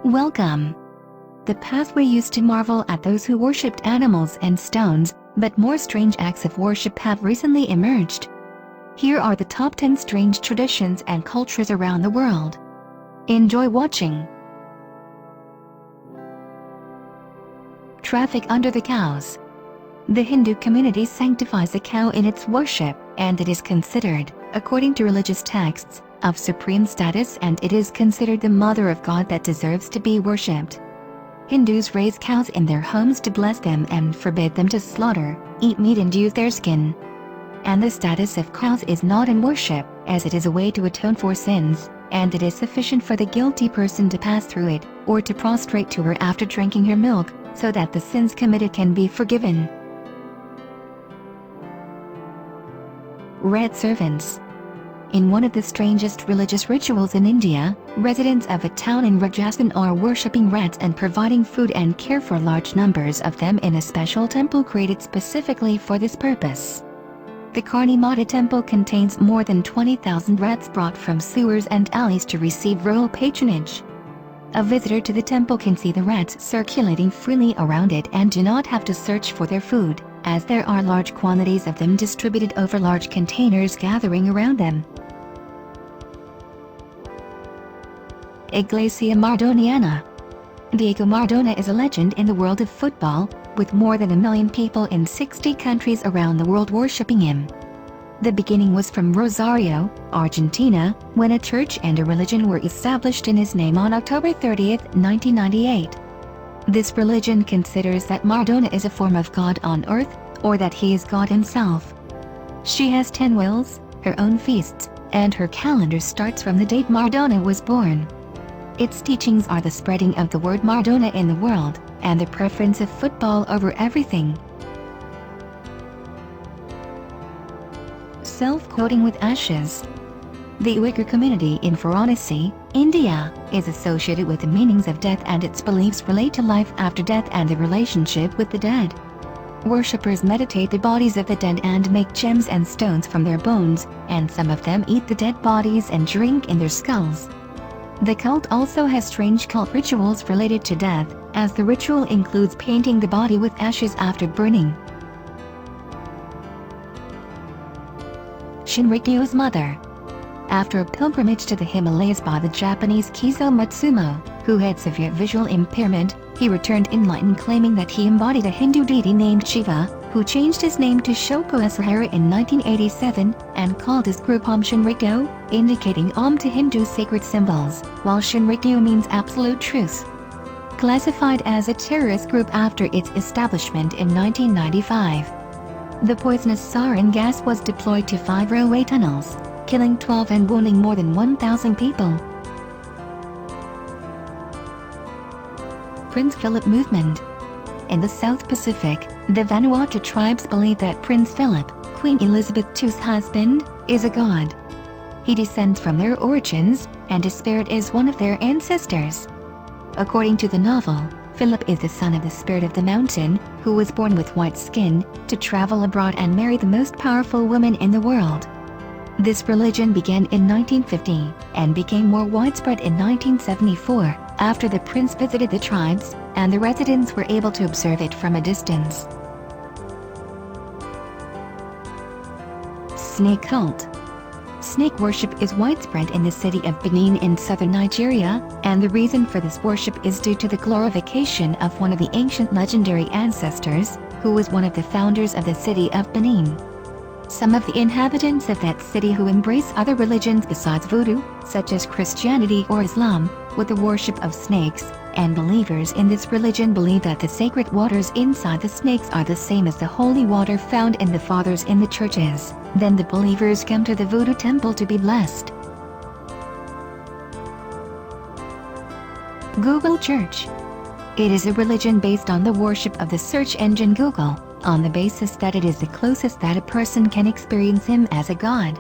Welcome. The pathway used to marvel at those who worshipped animals and stones, but more strange acts of worship have recently emerged. Here are the top 10 strange traditions and cultures around the world. Enjoy watching. Traffic under the cows. The Hindu community sanctifies a cow in its worship, and it is considered, according to religious texts, of supreme status, and it is considered the mother of God that deserves to be worshipped. Hindus raise cows in their homes to bless them and forbid them to slaughter, eat meat and use their skin. And the status of cows is not in worship, as it is a way to atone for sins, and it is sufficient for the guilty person to pass through it, or to prostrate to her after drinking her milk, so that the sins committed can be forgiven. Rat servants. In one of the strangest religious rituals in India, residents of a town in Rajasthan are worshipping rats and providing food and care for large numbers of them in a special temple created specifically for this purpose. The Karni Mata temple contains more than 20,000 rats brought from sewers and alleys to receive royal patronage. A visitor to the temple can see the rats circulating freely around it and do not have to search for their food, as there are large quantities of them distributed over large containers gathering around them. Iglesia Maradoniana. Diego Maradona is a legend in the world of football, with more than 1 million people in 60 countries around the world worshipping him. The beginning was from Rosario, Argentina, when a church and a religion were established in his name on October 30, 1998. This religion considers that Maradona is a form of God on earth, or that he is God himself. She has 10 wills, her own feasts, and her calendar starts from the date Maradona was born. Its teachings are the spreading of the word Maradona in the world, and the preference of football over everything. Self-quoting with ashes. The Uyghur community in Varanasi, India, is associated with the meanings of death, and its beliefs relate to life after death and the relationship with the dead. Worshippers meditate the bodies of the dead and make gems and stones from their bones, and some of them eat the dead bodies and drink in their skulls. The cult also has strange cult rituals related to death, as the ritual includes painting the body with ashes after burning. Shinrikyo's mother. After a pilgrimage to the Himalayas by the Japanese Kizo Matsumo, who had severe visual impairment, he returned enlightened, claiming that he embodied a Hindu deity named Shiva, who changed his name to Shoko Asahara in 1987, and called his group Om Shinrikyo, indicating Om to Hindu sacred symbols, while Shinrikyo means absolute truth. Classified as a terrorist group after its establishment in 1995. The poisonous sarin gas was deployed to 5 railway tunnels, killing 12 and wounding more than 1,000 people. Prince Philip movement. In the South Pacific, the Vanuatu tribes believe that Prince Philip, Queen Elizabeth II's husband, is a god. He descends from their origins, and his spirit is one of their ancestors. According to the novel, Philip is the son of the spirit of the mountain, who was born with white skin, to travel abroad and marry the most powerful woman in the world. This religion began in 1950, and became more widespread in 1974, after the prince visited the tribes, and the residents were able to observe it from a distance. Snake cult. Snake worship is widespread in the city of Benin in southern Nigeria, and the reason for this worship is due to the glorification of one of the ancient legendary ancestors, who was one of the founders of the city of Benin. Some of the inhabitants of that city who embrace other religions besides Voodoo, such as Christianity or Islam, with the worship of snakes, and believers in this religion believe that the sacred waters inside the snakes are the same as the holy water found in the fathers in the churches. Then the believers come to the Voodoo temple to be blessed. Google Church. It is a religion based on the worship of the search engine Google, on the basis that it is the closest that a person can experience him as a god.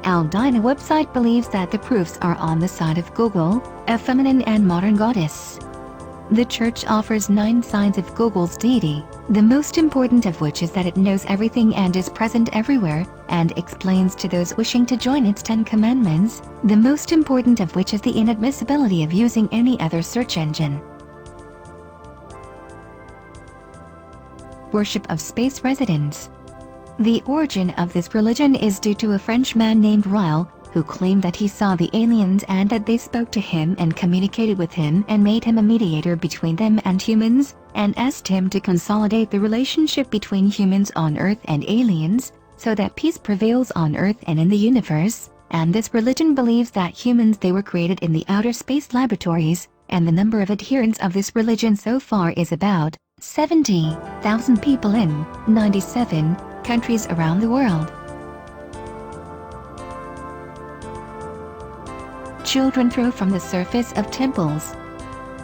Al-Dina website believes that the proofs are on the side of Google, a feminine and modern goddess. The church offers 9 signs of Gogol's deity, the most important of which is that it knows everything and is present everywhere, and explains to those wishing to join its 10 commandments, the most important of which is the inadmissibility of using any other search engine. Worship of space residents. The origin of this religion is due to a Frenchman named Ryle, who claimed that he saw the aliens and that they spoke to him and communicated with him and made him a mediator between them and humans, and asked him to consolidate the relationship between humans on Earth and aliens, so that peace prevails on Earth and in the universe. And this religion believes that humans they were created in the outer space laboratories, and the number of adherents of this religion so far is about 70,000 people in 97 countries around the world. Children throw from the surface of temples.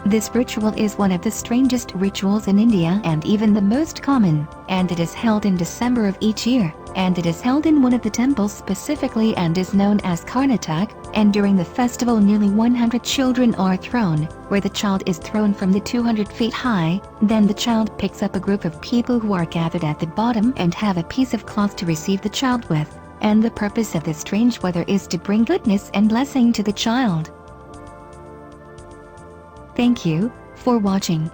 This ritual is one of the strangest rituals in India and even the most common, and it is held in December of each year, and it is held in one of the temples specifically and is known as Karnatak, and during the festival nearly 100 children are thrown, where the child is thrown from the 200 feet high, then the child picks up a group of people who are gathered at the bottom and have a piece of cloth to receive the child with. And the purpose of this strange weather is to bring goodness and blessing to the child. Thank you for watching.